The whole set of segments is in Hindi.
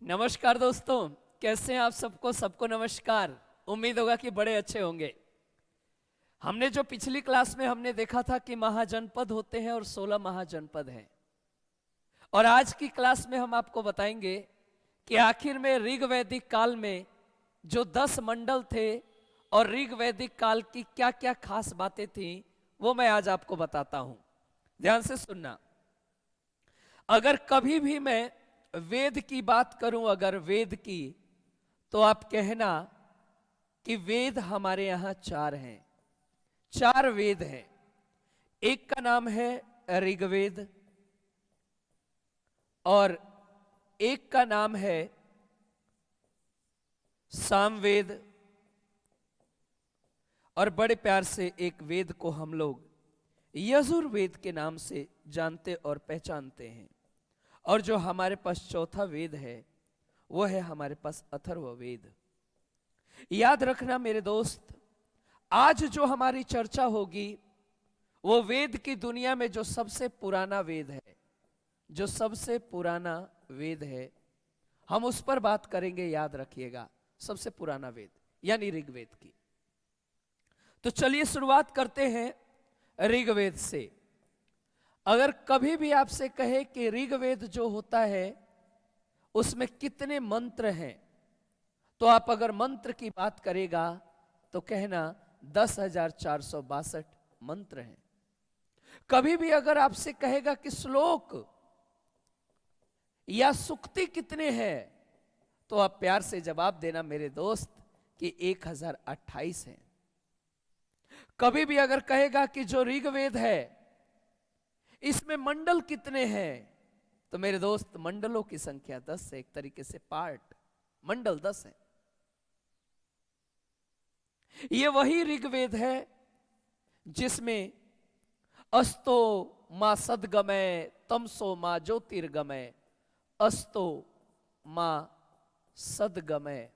नमस्कार दोस्तों, कैसे हैं आप सबको नमस्कार। उम्मीद होगा कि बड़े अच्छे होंगे। हमने जो पिछली क्लास में हमने देखा था कि महाजनपद होते हैं और 16 महाजनपद हैं, और आज की क्लास में हम आपको बताएंगे कि आखिर में ऋग वैदिक काल में जो 10 मंडल थे और ऋग वैदिक काल की क्या क्या खास बातें थी वो मैं आज आपको बताता हूं। ध्यान से सुनना। अगर कभी भी मैं वेद की बात करूं, अगर वेद की, तो आप कहना कि वेद हमारे यहां 4 हैं। 4 वेद हैं। एक का नाम है ऋग्वेद, और एक का नाम है सामवेद, और बड़े प्यार से एक वेद को हम लोग यजुर्वेद के नाम से जानते और पहचानते हैं। और जो हमारे पास चौथा वेद है वो है हमारे पास अथर्ववेद। याद रखना मेरे दोस्त, आज जो हमारी चर्चा होगी वो वेद की दुनिया में जो सबसे पुराना वेद है, जो सबसे पुराना वेद है, हम उस पर बात करेंगे। याद रखिएगा, सबसे पुराना वेद यानी ऋग्वेद की। तो चलिए शुरुआत करते हैं ऋग्वेद से। अगर कभी भी आपसे कहे कि ऋग्वेद जो होता है उसमें कितने मंत्र हैं, तो आप अगर मंत्र की बात करेगा तो कहना 10,462 मंत्र हैं। कभी भी अगर आपसे कहेगा कि श्लोक या सुक्ति कितने हैं, तो आप प्यार से जवाब देना मेरे दोस्त कि 1028 हैं। कभी भी अगर कहेगा कि जो ऋग्वेद है इसमें मंडल कितने हैं, तो मेरे दोस्त मंडलों की संख्या 10 है। एक तरीके से पार्ट मंडल 10 है। ये वही ऋग्वेद है जिसमें अस्तो मां सदगमय तमसो मां ज्योतिर्गमय, अस्तो मां सदगमय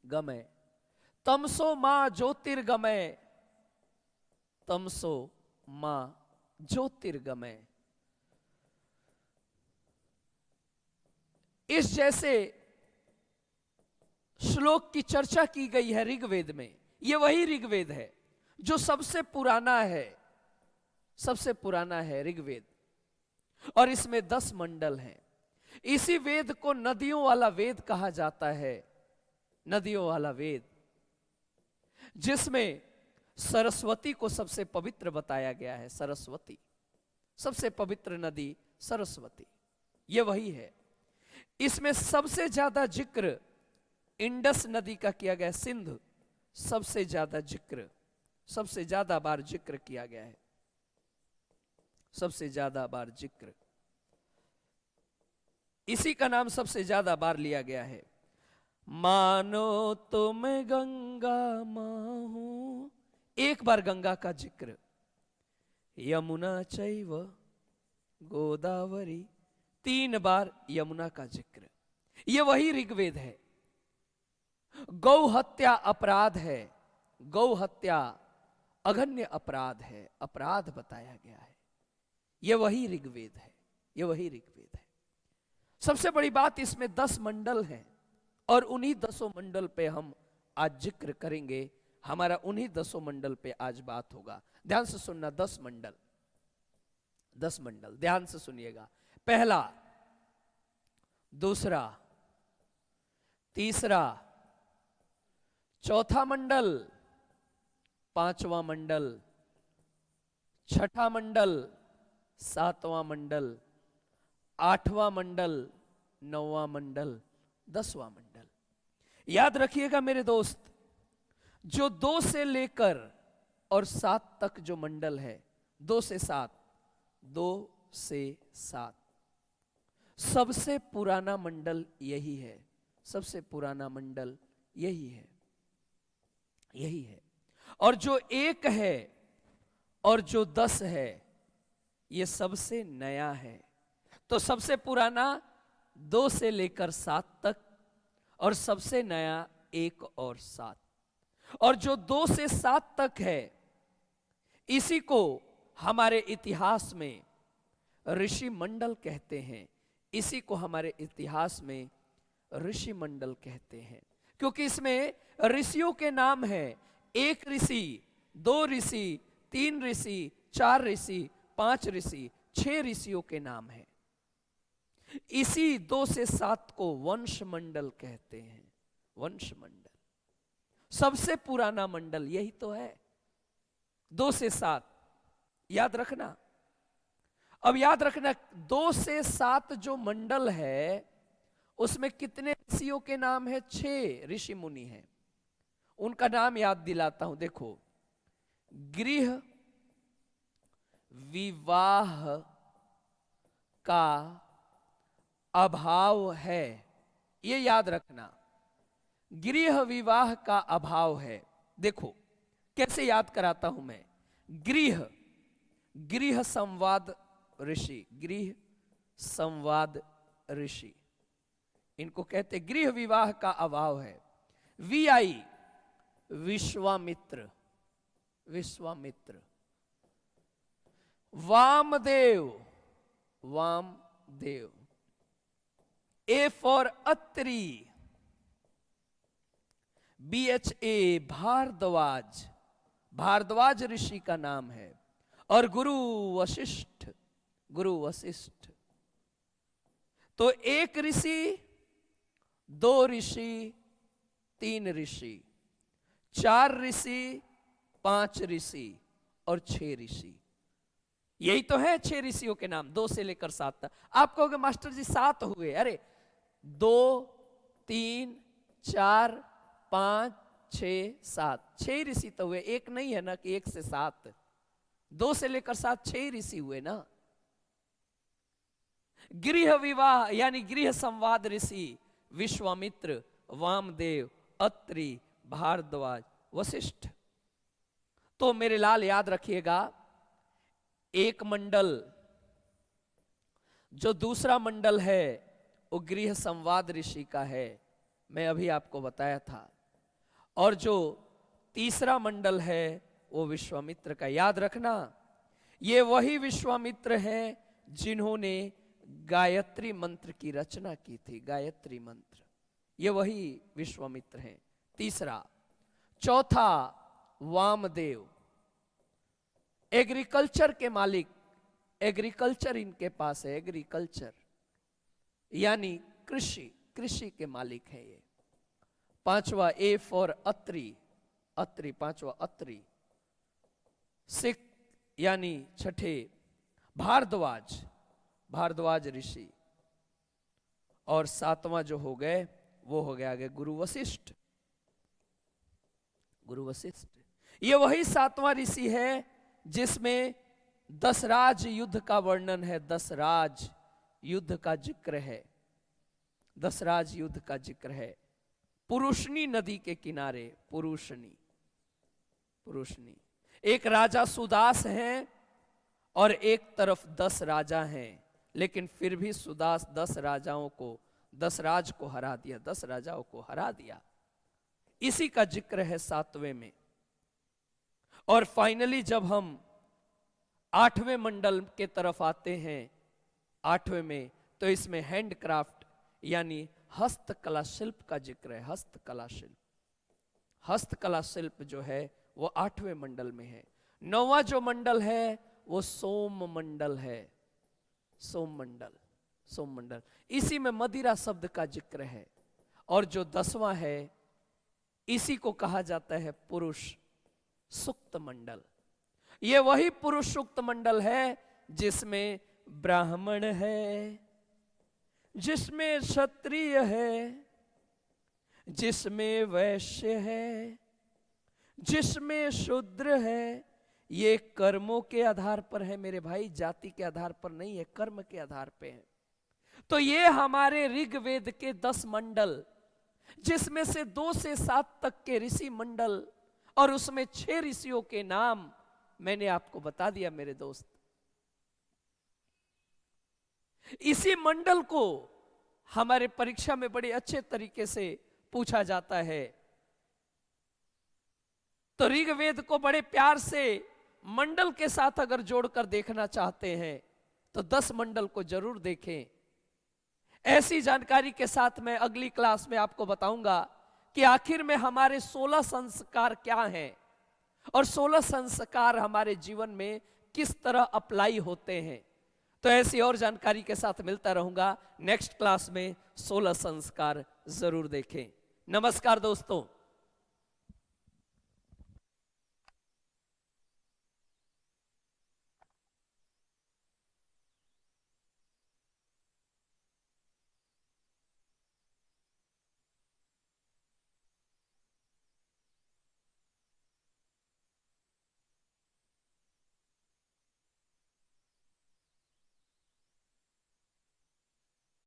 गमय, तमसो मां ज्योतिर्गमय, तमसो मां ज्योतिर्गमय। इस जैसे श्लोक की चर्चा की गई है ऋग्वेद में। यह वही ऋग्वेद है जो सबसे पुराना है, सबसे पुराना है ऋग्वेद, और इसमें 10 मंडल हैं। इसी वेद को नदियों वाला वेद कहा जाता है। नदियों वाला वेद, जिसमें सरस्वती को सबसे पवित्र बताया गया है। सरस्वती, सबसे पवित्र नदी सरस्वती, यह वही है। इसमें सबसे ज्यादा जिक्र इंडस नदी का किया गया। सिंधु सबसे ज्यादा जिक्र, सबसे ज्यादा बार जिक्र किया गया है। सबसे ज्यादा बार जिक्र, इसी का नाम सबसे ज्यादा बार लिया गया है। मानो तुम गंगा मां हूं, एक बार गंगा का जिक्र। यमुना चैव गोदावरी, 3 बार यमुना का जिक्र। यह वही ऋग्वेद है। गौ हत्या अपराध है, गौ हत्या अघन्य अपराध है, अपराध बताया गया है। यह वही ऋग्वेद है, यह वही ऋग्वेद है। सबसे बड़ी बात, इसमें 10 मंडल हैं, और उन्हीं 10 मंडल पे हम आज जिक्र करेंगे। हमारा उन्हीं 10 मंडल पे आज बात होगा। ध्यान से सुनना। 10 मंडल, 10 मंडल, ध्यान से सुनिएगा। पहला, दूसरा, तीसरा, चौथा मंडल, पांचवा मंडल, छठा मंडल, सातवां मंडल, आठवां मंडल, नौवां मंडल, 10वां मंडल। याद रखिएगा मेरे दोस्त, जो 2 से लेकर और 7 तक जो मंडल है, 2 से 7, 2 से 7, सबसे पुराना मंडल यही है। सबसे पुराना मंडल यही है, यही है। और जो 1 है और जो 10 है, ये सबसे नया है। तो सबसे पुराना 2 से लेकर 7 तक, और सबसे नया 1 और 7। और जो 2 से 7 तक है, इसी को हमारे इतिहास में ऋषि मंडल कहते हैं। इसी को हमारे इतिहास में ऋषि मंडल कहते हैं, क्योंकि इसमें ऋषियों के नाम हैं। 1 ऋषि, 2 ऋषि, 3 ऋषि, 4 ऋषि, 5 ऋषि, 6 ऋषियों के नाम हैं। इसी 2 से 7 को वंश मंडल कहते हैं। वंश मंडल सबसे पुराना मंडल यही तो है, 2 से 7, याद रखना। अब याद रखना 2 से 7 जो मंडल है उसमें कितने ऋषियों के नाम है? 6 ऋषि मुनि हैं। उनका नाम याद दिलाता हूं, देखो। गृह विवाह का अभाव है, ये याद रखना। गृह विवाह का अभाव है। देखो कैसे याद कराता हूं मैं। गृह संवाद ऋषि, गृह संवाद ऋषि, इनको कहते गृह विवाह का अभाव है। VI Vishwamitra, Vishwamitra. Vamdev, Vamdev. A for Atri, BHA Bhardwaj, Bhardwaj ऋषि का नाम है। और गुरु वशिष्ठ, गुरु वशिष्ठ। तो 1 ऋषि, 2 ऋषि, 3 ऋषि, 4 ऋषि, 5 ऋषि और 6 ऋषि। यही तो है 6 ऋषियों के नाम, 2 से लेकर 7 तक। आप कहोगे मास्टर जी 7 हुए। अरे 2, 3, 4, 5, 6, 7, 6 ऋषि तो हुए। एक नहीं है ना कि 1 से 7, 2 से लेकर 7, 6 ऋषि हुए ना। गृह विवाह यानी गृह संवाद ऋषि विश्वामित्र, वामदेव, अत्रि, भारद्वाज, वशिष्ठ। तो मेरे लाल याद रखिएगा, एक मंडल, जो दूसरा मंडल है वो गृह संवाद ऋषि का है, मैं अभी आपको बताया था। और जो तीसरा मंडल है वो विश्वामित्र का। याद रखना, ये वही विश्वामित्र हैं जिन्होंने गायत्री मंत्र की रचना की थी। गायत्री मंत्र, ये वही विश्वामित्र हैं। तीसरा। चौथा वामदेव, एग्रीकल्चर के मालिक, एग्रीकल्चर इनके पास है, एग्रीकल्चर यानी कृषि, कृषि के मालिक है ये। पांचवा A for अत्रि, अत्रि, पांचवा अत्रि। 6 यानी छठे भारद्वाज, भारद्वाज ऋषि। और 7वां जो हो गए वो हो गया आगे गुरु वशिष्ठ, गुरु वशिष्ठ। ये वही 7वां ऋषि है जिसमें दशराज युद्ध का वर्णन है, दशराज युद्ध का जिक्र है, दशराज युद्ध का जिक्र है। पुरुषनी नदी के किनारे, पुरुषनी, पुरुषनी। एक राजा सुदास हैं और एक तरफ 10 राजा हैं, लेकिन फिर भी सुदास 10 राजाओं को, दशराज को हरा दिया, 10 राजाओं को हरा दिया। इसी का जिक्र है 7वें में। और फाइनली जब हम 8वें मंडल के तरफ आते हैं, 8वें में, तो इसमें हैंडक्राफ्ट यानी हस्तकला शिल्प का जिक्र है। हस्तकला शिल्प, हस्तकला शिल्प जो है वो 8वें मंडल में है। 9वां जो मंडल है वो सोम मंडल है, सोम मंडल, सोम मंडल। इसी में मदिरा शब्द का जिक्र है। और जो 10वां है इसी को कहा जाता है पुरुष सुक्त मंडल। ये वही पुरुष सुक्त मंडल है जिसमें ब्राह्मण है, जिसमें क्षत्रिय है, जिसमें वैश्य है, जिसमें शूद्र है। ये कर्मों के आधार पर है मेरे भाई, जाति के आधार पर नहीं है, कर्म के आधार पे है। तो ये हमारे ऋग्वेद के 10 मंडल, जिसमें से 2 से 7 तक के ऋषि मंडल और उसमें 6 ऋषियों के नाम मैंने आपको बता दिया मेरे दोस्त। इसी मंडल को हमारे परीक्षा में बड़े अच्छे तरीके से पूछा जाता है। तो ऋग्वेद को बड़े प्यार से मंडल के साथ अगर जोड़कर देखना चाहते हैं तो 10 मंडल को जरूर देखें। ऐसी जानकारी के साथ मैं अगली क्लास में आपको बताऊंगा कि आखिर में हमारे 16 संस्कार क्या हैं और 16 संस्कार हमारे जीवन में किस तरह अप्लाई होते हैं। तो ऐसी और जानकारी के साथ मिलता रहूंगा। नेक्स्ट क्लास में 16 संस्कार जरूर देखें। नमस्कार दोस्तों।